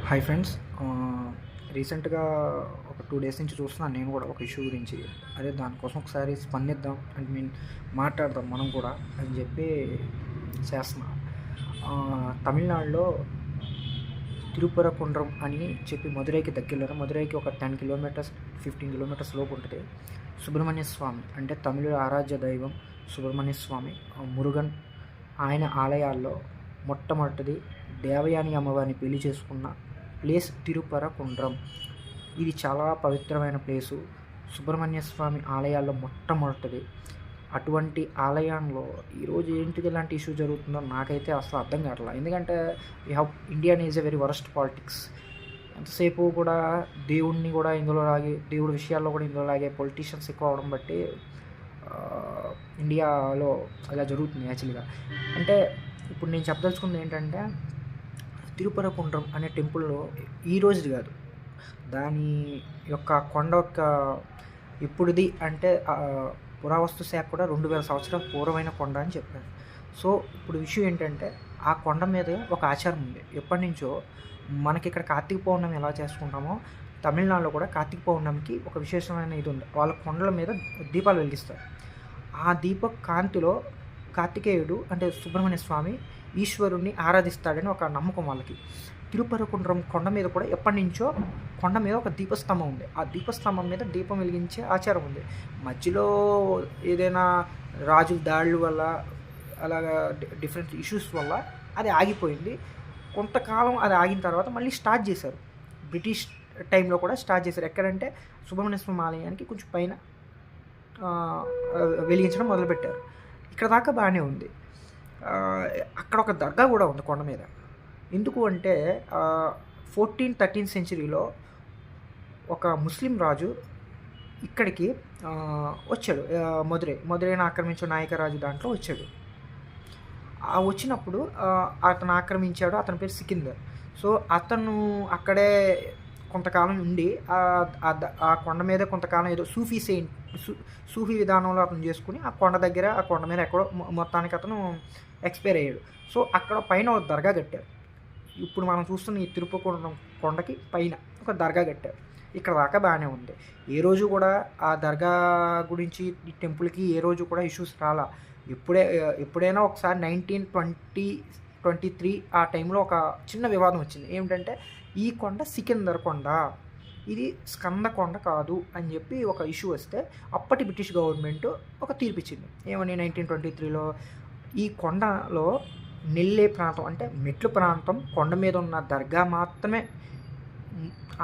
Hi friends. రీసెంట్‌గా ఒక 2 days నుంచి చూస్తున్నాను నేను కూడా ఒక ఇష్యూ గురించి. అదే దానికోసం ఒకసారి స్పందిద్దాం మాట్లాడదాం మనం కూడా అని చెప్పి చేస్తున్నా. తమిళనాడులో తిరుపరకుండ్రం అని చెప్పి మదురైకి దగ్గరలో, మదురైకి ఒక 10 కిలోమీటర్స్ 15 కిలోమీటర్స్ లోపు ఉంటుంది. సుబ్రహ్మణ్య స్వామి అంటే తమిళుల ఆరాధ్య దైవం సుబ్రహ్మణ్య స్వామి, మురుగన్. ఆయన ఆలయాల్లో మొట్టమొదటిది దేవయాని అమ్మవారిని పెళ్లి చేసుకున్న ప్లేస్ తిరుపరకుండ్రం. ఇది చాలా పవిత్రమైన ప్లేసు. సుబ్రహ్మణ్య స్వామి ఆలయాల్లో మొట్టమొదటిది. అటువంటి ఆలయంలో ఈరోజు ఏంటిది ఇలాంటి ఇష్యూ జరుగుతుందో నాకైతే అసలు అర్థం కావట్లేదు. ఎందుకంటే Indian is a very worst politics. ఎంతసేపు కూడా దేవుడిని కూడా ఇందులో లాగే, దేవుడి విషయాల్లో కూడా ఇందులో లాగే పొలిటీషియన్స్ ఎక్కువ అవడం బట్టి ఇండియాలో ఇలా జరుగుతుంది యాక్చువల్గా. అంటే ఇప్పుడు నేను చెప్పదలుచుకుంది ఏంటంటే, తిరుపరకుండ్రం అనే టెంపుల్లో ఈ రోజుది కాదు, దాని యొక్క కొండ యొక్క ఇప్పుడుది అంటే పురావస్తు శాఖ కూడా 2000 సంవత్సరాల పూర్వమైన కొండ అని చెప్పారు. సో ఇప్పుడు విషయం ఏంటంటే, ఆ కొండ మీద ఒక ఆచారం ఉంది ఎప్పటి నుంచో. మనకి ఇక్కడ కార్తీక పౌర్ణమి ఎలా చేసుకుంటామో, తమిళనాడులో కూడా కార్తీక పౌర్ణమికి ఒక విశేషమైన ఇది ఉంది. వాళ్ళ కొండల మీద దీపాలు వెలిగిస్తారు. ఆ దీప కాంతిలో కార్తికేయుడు అంటే సుబ్రహ్మణ్య స్వామి ఈశ్వరుణ్ణి ఆరాధిస్తాడని ఒక నమ్మకం వాళ్ళకి. తిరుపరకుండ్రం కొండ మీద కూడా ఎప్పటి నుంచో కొండ మీద ఒక దీపస్తంభం ఉంది. ఆ దీపస్తంభం మీద దీపం వెలిగించే ఆచారం ఉంది. మధ్యలో ఏదైనా రాజు దాడుల వల్ల అలాగా డిఫరెంట్ ఇష్యూస్ వల్ల అది ఆగిపోయింది. కొంతకాలం అది ఆగిన తర్వాత మళ్ళీ స్టార్ట్ చేశారు. బ్రిటిష్ టైంలో కూడా స్టార్ట్ చేశారు. ఎక్కడంటే సుబ్రహ్మణ్య స్వామి ఆలయానికి కొంచెం పైన వెలిగించడం మొదలుపెట్టారు. ఇక్కడ దాకా బాగానే ఉంది. అక్కడ ఒక దర్గా కూడా ఉంది కొండ మీద. ఎందుకు అంటే 13th సెంచరీలో ఒక ముస్లిం రాజు ఇక్కడికి వచ్చాడు. మదురైని ఆక్రమించిన నాయకరాజు దాంట్లో వచ్చాడు. వచ్చినప్పుడు అతను ఆక్రమించాడు. అతని పేరు సికిందర్. సో అతను అక్కడే కొంతకాలం ఉండి ఆ కొండ మీద కొంతకాలం ఏదో సూఫీ విధానంలో అతను చేసుకుని ఆ కొండ దగ్గర, ఆ కొండ మీద ఎక్కడో మొత్తానికి అతను ఎక్స్పైర్ అయ్యాడు. సో అక్కడ పైన ఒక దర్గా కట్టారు. ఇప్పుడు మనం చూస్తున్న ఈ తిరుపరకుండ్రం కొండకి పైన ఒక దర్గా కట్టారు. ఇక్కడ దాకా బాగానే ఉంది. ఏ రోజు కూడా ఆ దర్గా గురించి, ఈ టెంపుల్కి ఏ రోజు కూడా ఇష్యూస్ రాలా. ఎప్పుడైనా ఒకసారి 1923 ఆ టైంలో ఒక చిన్న వివాదం వచ్చింది. ఏమిటంటే, ఈ కొండ సికిందర్ కొండ, ఇది స్కంద కొండ కాదు అని చెప్పి ఒక ఇష్యూ వస్తే అప్పటి బ్రిటిష్ గవర్నమెంట్ ఒక తీర్పు ఇచ్చింది. ఏమని 1923లో ఈ కొండలో నెల్లే ప్రాంతం అంటే మెట్లు ప్రాంతం, కొండ మీద ఉన్న దర్గా మాత్రమే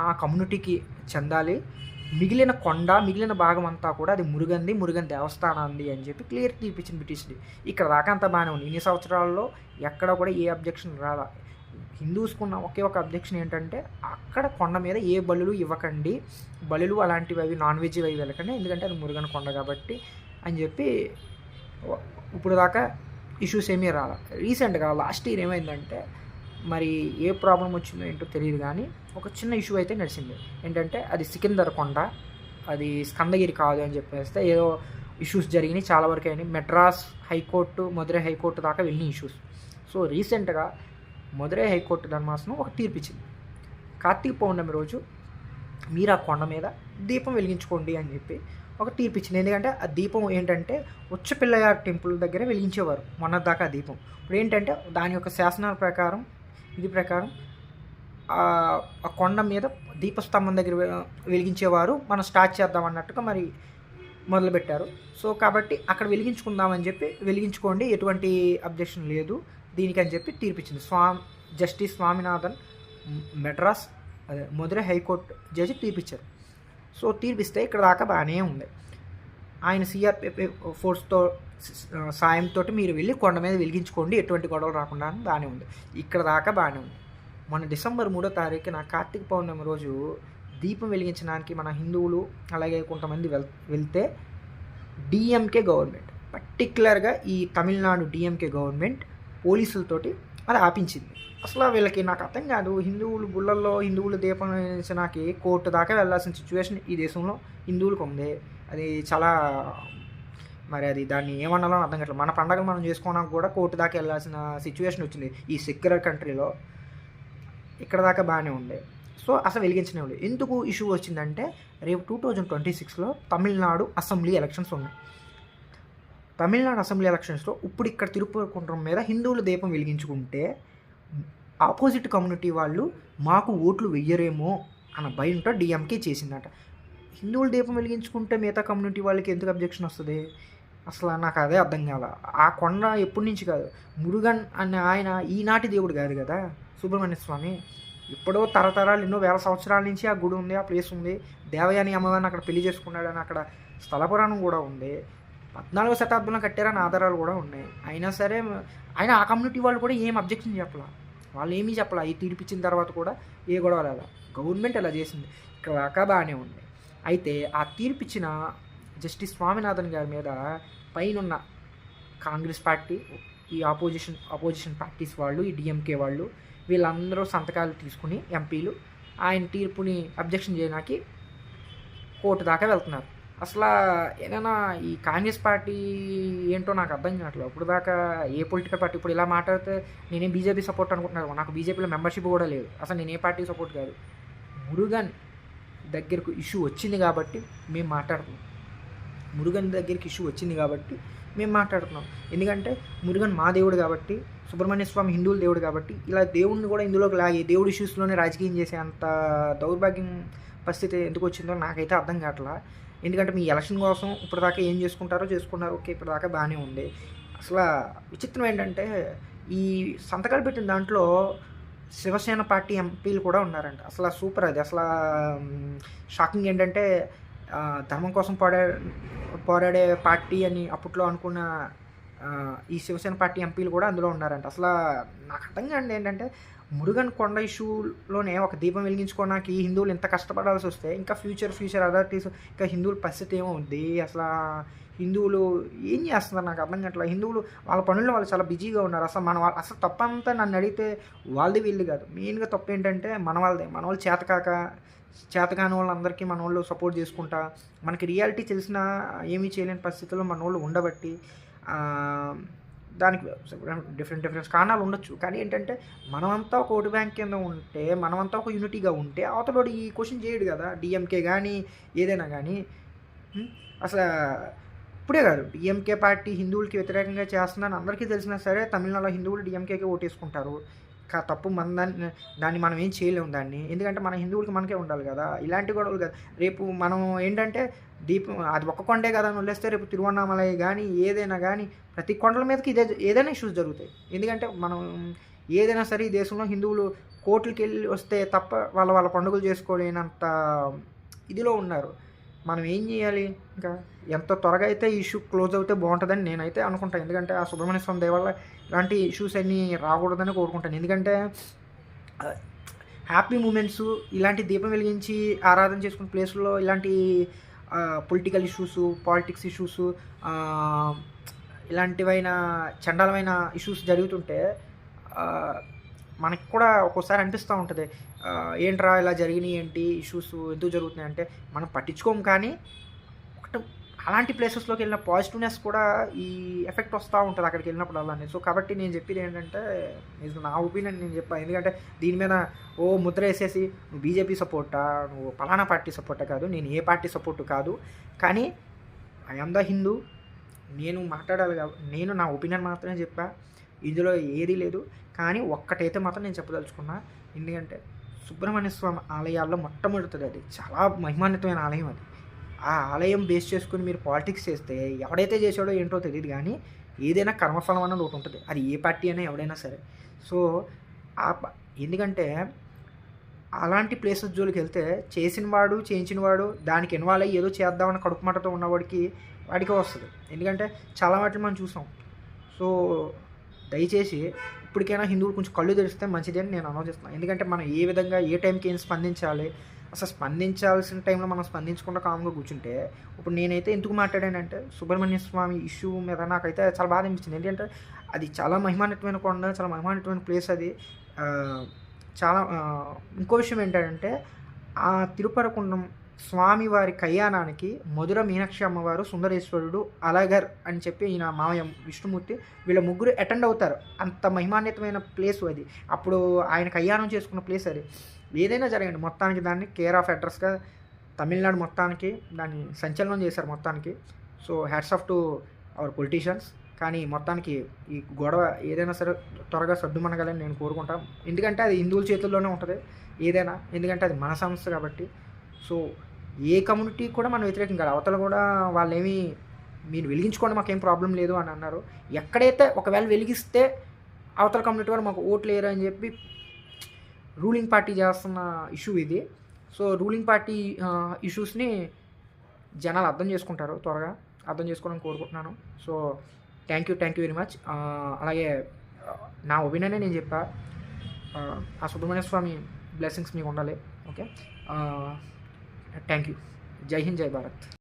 ఆ కమ్యూనిటీకి చెందాలి. మిగిలిన భాగం అంతా కూడా అది మురుగన్ దేవస్థానాన్ని అని చెప్పి క్లియర్ తీర్పిచ్చింది బ్రిటిష్ది. ఇక్కడ దాకా అంతా బాగానే ఉంది. ఇన్ని సంవత్సరాల్లో ఎక్కడ కూడా ఏ అబ్జెక్షన్ రాలా. హిందూస్కున్న ఒకే ఒక అబ్జెక్షన్ ఏంటంటే, అక్కడ కొండ మీద ఏ బలులు ఇవ్వకండి, బలులు అలాంటివి అవి నాన్ వెజ్ అవి వెళ్ళకండి, ఎందుకంటే అది మురుగన్ కొండ కాబట్టి అని చెప్పి ఇప్పుడు దాకా ఇష్యూస్ ఏమీ రాలా. రీసెంట్గా లాస్ట్ ఇయర్ ఏమైందంటే, మరి ఏ ప్రాబ్లం వచ్చిందో ఏంటో తెలియదు కానీ ఒక చిన్న ఇష్యూ అయితే నడిచింది. ఏంటంటే, అది సికిందర్ కొండ, అది స్కందగిరి కాదు అని చెప్పేస్తే ఏదో ఇష్యూస్ జరిగినాయి. చాలా వరకు అయినాయి. మెడ్రాస్ హైకోర్టు, మదురై హైకోర్టు దాకా వెళ్ళిన ఇష్యూస్. సో రీసెంట్గా మదురై హైకోర్టు ధర్మాసనం ఒక తీర్పు ఇచ్చింది. కార్తీక పౌర్ణమి రోజు మీరు ఆ కొండ మీద దీపం వెలిగించుకోండి అని చెప్పి ఒక తీర్పు ఇచ్చింది. ఎందుకంటే ఆ దీపం ఏంటంటే ఉచ్చపిల్లయ్య టెంపుల్ దగ్గర వెలిగించేవారు మొన్నటిదాకా ఆ దీపం. ఇప్పుడు ఏంటంటే దాని యొక్క శాసనాల ప్రకారం, ఇది ప్రకారం ఆ కొండ మీద దీపస్తంభం దగ్గర వెలిగించేవారు. మనం స్టార్ట్ చేద్దాం అన్నట్టుగా మరి మొదలుపెట్టారు. సో కాబట్టి అక్కడ వెలిగించుకుందామని చెప్పి వెలిగించుకోండి, ఎటువంటి అబ్జెక్షన్ లేదు దీనికి అని చెప్పి తీర్పిచ్చింది. Justice Swaminathan, Madras Madurai high court judge తీర్పిచ్చారు. సో తీర్పిస్తే ఇక్కడ దాకా బాగానే ఉంది. ఆయన సిఆర్పిఎఫ్ ఫోర్స్తో సాయంతో మీరు వెళ్ళి కొండ మీద వెలిగించుకోండి, ఎటువంటి గొడవలు రాకుండా అని బాగానే ఉంది. ఇక్కడ దాకా బాగానే ఉంది. మన డిసెంబర్ 3వ తారీఖున కార్తీక పౌర్ణమి రోజు దీపం వెలిగించడానికి మన హిందువులు అలాగే కొంతమంది వెళ్తే డిఎంకే గవర్నమెంట్, పర్టికులర్గా ఈ తమిళనాడు డిఎంకే గవర్నమెంట్ పోలీసులతోటి అది ఆపించింది. అసలు వీళ్ళకి నాకు అర్థం కాదు. హిందువులు దీపం వెలిగించడానికి కోర్టు దాకా వెళ్ళాల్సిన సిచ్యువేషన్ ఈ దేశంలో హిందువులకు ఉంది. అది చాలా మరి అది దాన్ని ఏమన్నాలో అర్థం కావట్లేదు. మన పండగలు మనం చేసుకోవడానికి కూడా కోర్టు దాకా వెళ్ళాల్సిన సిచ్యువేషన్ వచ్చింది ఈ సెక్యులర్ కంట్రీలో. ఇక్కడ దాకా బాగానే ఉంది. సో అసలు వెలిగించనే లేదు. ఎందుకు ఇష్యూ వచ్చిందంటే రేపు 2026లో తమిళనాడు అసెంబ్లీ ఎలక్షన్స్ ఉన్నాయి. తమిళనాడు అసెంబ్లీ ఎలక్షన్స్లో ఇప్పుడు ఇక్కడ తిరుపతి మీద హిందువుల దీపం వెలిగించుకుంటే ఆపోజిట్ కమ్యూనిటీ వాళ్ళు మాకు ఓట్లు వెయ్యరేమో అన్న భయంతో డిఎంకే చేసిందట. హిందువుల దీపం వెలిగించుకుంటే మిగతా కమ్యూనిటీ వాళ్ళకి ఎందుకు అబ్జెక్షన్ వస్తుంది? అసలు నాకు అదే అర్థం కాల. ఆ కొండ ఎప్పటి నుంచి కాదు, మురుగన్ అనే ఆయన ఈనాటి దేవుడు కాదు కదా సుబ్రహ్మణ్య స్వామి. ఎప్పుడో తరతరాలు ఎన్నో వేల సంవత్సరాల నుంచి ఆ గుడి ఉంది, ఆ ప్లేస్ ఉంది. దేవయాని అమ్మవారిని అక్కడ పెళ్లి చేసుకున్నాడని అక్కడ స్థల పురాణం కూడా ఉంది. 14వ శతాబ్దంలో కట్టారని ఆధారాలు కూడా ఉన్నాయి. అయినా సరే ఆయన ఆ కమ్యూనిటీ వాళ్ళు కూడా ఏం అబ్జెక్షన్ చెప్పాల, వాళ్ళు ఏమీ చెప్పాల. ఈ తీర్పిచ్చిన తర్వాత కూడా ఏ గొడవ లేదా, గవర్నమెంట్ అలా చేసింది. ఇక్కడ దాకా బాగానే ఉంది. అయితే ఆ తీర్పిచ్చిన జస్టిస్ స్వామినాథన్ గారి మీద పైనున్న కాంగ్రెస్ పార్టీ, ఈ అపోజిషన్ పార్టీస్ వాళ్ళు, ఈ డిఎంకే వాళ్ళు, వీళ్ళందరూ సంతకాలు తీసుకుని ఎంపీలు ఆయన తీర్పుని అబ్జెక్షన్ చేయడానికి కోర్టు దాకా వెళ్తున్నారు. అసలు ఏదైనా ఈ కాంగ్రెస్ పార్టీ ఏంటో నాకు అర్థం కావట్లేదు. ఇప్పుడు దాకా ఏ పొలిటికల్ పార్టీ ఇప్పుడు ఇలా మాట్లాడితే నేనేం బీజేపీ సపోర్ట్ అనుకుంటున్నాను. నాకు బీజేపీలో మెంబర్షిప్ కూడా లేదు. అసలు నేను ఏ పార్టీ సపోర్ట్ కాదు. మురుగన్ దగ్గరకు ఇష్యూ వచ్చింది కాబట్టి మేము మాట్లాడుతున్నాం. మురుగన్ దగ్గరికి ఇష్యూ వచ్చింది కాబట్టి మేము మాట్లాడుతున్నాం. ఎందుకంటే మురుగన్ మా దేవుడు కాబట్టి, సుబ్రహ్మణ్య స్వామి హిందువుల దేవుడు కాబట్టి, ఇలా దేవుడిని కూడా ఇందులోకి లాగి దేవుడి ఇష్యూస్లోనే రాజకీయం చేసే అంత దౌర్భాగ్యం పరిస్థితి ఎందుకు వచ్చిందో నాకైతే అర్థం కావట్లా. ఎందుకంటే మీ ఎలక్షన్ కోసం ఇప్పటిదాకా ఏం చేసుకుంటారో చేసుకున్నారు, ఓకే, ఇప్పటిదాకా బాగానే ఉంది. అసలు విచిత్రం ఏంటంటే ఈ సంతకాలు పెట్టిన దాంట్లో శివసేన పార్టీ ఎంపీలు కూడా ఉన్నారంట. అసలు సూపర్. అది అసలు షాకింగ్ ఏంటంటే ధర్మం కోసం పోరాడే పార్టీ అని అప్పట్లో అనుకున్న ఈ శివసేన పార్టీ ఎంపీలు కూడా అందులో ఉన్నారంట. అసలు నాకు అర్థం కాండి ఏంటంటే మురుగన్ కొండ ఇష్యూలోనే ఒక దీపం వెలిగించుకోవడానికి హిందువులు ఎంత కష్టపడాల్సి వస్తే ఇంకా ఫ్యూచర్ అథారిటీస్ ఇంకా హిందువుల పరిస్థితి ఏమవుద్ది? అసలు హిందువులు ఏం చేస్తున్నారు నాకు అర్థం కావట్లేదు. హిందువులు వాళ్ళ పనుల్లో వాళ్ళు చాలా బిజీగా ఉన్నారు. అసలు అసలు తప్పంతా నన్ను అడిగితే వాళ్ళది వీళ్ళు కాదు. మెయిన్గా తప్పు ఏంటంటే మన వాళ్ళు చేతకాని వాళ్ళందరికీ మన వాళ్ళు సపోర్ట్ చేసుకుంటా, మనకి రియాలిటీ తెలిసినా ఏమీ చేయలేని పరిస్థితుల్లో మన వాళ్ళు ఉండబట్టి దానికి డిఫరెంట్ కారణాలు ఉండొచ్చు. కానీ ఏంటంటే మనమంతా ఒక ఓటు బ్యాంక్ కింద ఉంటే, మనమంతా ఒక యూనిటీగా ఉంటే అవతలోడు ఈ క్వశ్చన్ చేయడు కదా. డిఎంకే కానీ ఏదైనా కానీ అసలు ఇప్పుడే కాదు, డిఎంకే పార్టీ హిందువులకి వ్యతిరేకంగా చేస్తుందని అందరికీ తెలిసినా సరే తమిళనాడులో హిందువులు డిఎంకేకి ఓటేసుకుంటారు. తప్పు దాన్ని మనం ఏం చేయలేము దాన్ని. ఎందుకంటే మన హిందువులకి మనకే ఉండాలి కదా. ఇలాంటి గొడవలు కదా. రేపు మనం ఏంటంటే దీపం అది ఒక్క కొండే కదా అని వదిలేస్తే రేపు తిరువన్నామలై కానీ ఏదైనా కానీ ప్రతి కొండల మీదకి ఏదైనా ఇష్యూస్ జరుగుతాయి. ఎందుకంటే మనం ఏదైనా సరే ఈ దేశంలో హిందువులు కోర్టులకి వెళ్ళి వస్తే తప్ప వాళ్ళ పండుగలు చేసుకోలేనంత ఇదిలో ఉన్నారు. మనం ఏం చేయాలి? ఇంకా ఎంత త్వరగా అయితే ఈ ఇష్యూ క్లోజ్ అవుతే బాగుంటుందని నేనైతే అనుకుంటాను. ఎందుకంటే ఆ సుబ్రహ్మణ్య స్వామి దయ వల్ల ఇలాంటి ఇష్యూస్ అన్నీ రాకూడదని కోరుకుంటాను. ఎందుకంటే హ్యాపీ మూమెంట్స్, ఇలాంటి దీపం వెలిగించి ఆరాధన చేసుకునే ప్లేస్లో ఇలాంటి పొలిటికల్ ఇష్యూస్, పాలిటిక్స్ ఇష్యూస్, ఇలాంటివైన చండాలమైన ఇష్యూస్ జరుగుతుంటే మనకి కూడా ఒక్కోసారి అనిపిస్తూ ఉంటుంది, ఏంట్రా ఇలా జరిగినాయి, ఏంటి ఇష్యూస్ ఎందుకు జరుగుతున్నాయి అంటే మనం పట్టించుకోము. కానీ ఒకటి అలాంటి ప్లేసెస్లోకి వెళ్ళిన పాజిటివ్నెస్ కూడా ఈ ఎఫెక్ట్ వస్తూ ఉంటుంది అక్కడికి వెళ్ళినప్పుడు అలానే. సో కాబట్టి నేను చెప్పేది ఏంటంటే ఇది నా ఒపీనియన్ నేను చెప్పాను. ఎందుకంటే దీని మీద ముద్ర వేసేసి నువ్వు బీజేపీ సపోర్టా, నువ్వు పలానా పార్టీ సపోర్టా కాదు, నేను ఏ పార్టీ సపోర్టు కాదు. కానీ ఐ యామ్ ద హిందూ, నేను మాట్లాడాలి కాబట్టి నేను నా ఒపీనియన్ మాత్రమే చెప్పా. ఇందులో ఏదీ లేదు. కానీ ఒక్కటైతే మాత్రం నేను చెప్పదలుచుకున్నా. ఎందుకంటే సుబ్రహ్మణ్య స్వామి ఆలయాల్లో మొట్టమొదటిది అది చాలా మహిమాన్వితమైన ఆలయం. అది ఆ ఆలయం బేస్ చేసుకుని మీరు పాలిటిక్స్ చేస్తే ఎవడైతే చేసాడో ఏంటో తెలియదు. కానీ ఏదైనా కర్మఫలం అన్నది ఒకటి ఉంటుంది. అది ఏ పార్టీ అయినా ఎవడైనా సరే. సో ఎందుకంటే అలాంటి ప్లేసెస్ జోలికి వెళ్తే చేయించిన వాడు దానికి ఇన్వాల్వ్ అయ్యి ఏదో చేద్దామని కడుపు మంటతో ఉన్నవాడికి వస్తుంది. ఎందుకంటే చాలా వాటిని మనం చూసాం. సో దయచేసి ఇప్పటికైనా హిందువులు కొంచెం కళ్ళు తెరిస్తే మంచిది అని నేను ఆలోచిస్తున్నాను. ఎందుకంటే మనం ఏ విధంగా ఏ టైంకి ఏం స్పందించాలి, అసలు స్పందించాల్సిన టైంలో మనం స్పందించకుండా కామ్గా కూర్చుంటే, ఇప్పుడు నేనైతే ఎందుకు మాట్లాడానంటే సుబ్రహ్మణ్య స్వామి ఇష్యూ మీద నాకైతే చాలా బాధ అనిపించింది. ఎందుకంటే అది చాలా మహిమాన్వితమైన కొండ, చాలా మహిమాన్వితమైన ప్లేస్ అది. చాలా ఇంకో విషయం ఏంటంటే ఆ తిరుపరకుండం స్వామివారి కళ్యాణానికి మధుర మీనాక్షి అమ్మవారు, సుందరేశ్వరుడు, అలగర్ అని చెప్పి ఈయన మామయ్య విష్ణుమూర్తి వీళ్ళ ముగ్గురు అటెండ్ అవుతారు. అంత మహిమాన్వితమైన ప్లేస్ అది. అప్పుడు ఆయన కళ్యాణం చేసుకున్న ప్లేస్ అది. ఏదైనా జరగండి మొత్తానికి దాన్ని కేర్ ఆఫ్ అడ్రస్గా తమిళనాడు మొత్తానికి దాన్ని సంచలనం చేశారు మొత్తానికి. So hats off to our politicians. కానీ మొత్తానికి ఈ గొడవ ఏదైనా సరే త్వరగా సర్దుమనగాలని నేను కోరుకుంటాను. ఎందుకంటే అది హిందువుల చేతుల్లోనే ఉంటుంది ఏదైనా, ఎందుకంటే అది మన సంస్థ కాబట్టి. సో ఏ కమ్యూనిటీ కూడా మనం వ్యతిరేకం కాదు. అవతల కూడా వాళ్ళేమీ మీరు వెలిగించుకోండి మాకేం ప్రాబ్లం లేదు అని అన్నారు. ఎక్కడైతే ఒకవేళ వెలిగిస్తే అవతల కమ్యూనిటీ కూడా మాకు ఓట్లు లేరు అని చెప్పి రూలింగ్ పార్టీ చేస్తున్న ఇష్యూ ఇది. సో రూలింగ్ పార్టీ ఇష్యూస్ని జనాలు అర్థం చేసుకుంటారు, త్వరగా అర్థం చేసుకోవడానికి కోరుకుంటున్నాను. So thank you very much. అలాగే నా ఒపీనియనే నేను చెప్పా. ఆ సుబ్రహ్మణ్య స్వామి బ్లెస్సింగ్స్ మీకు ఉండాలి. Okay, thank you. జై హింద్, జై భారత్.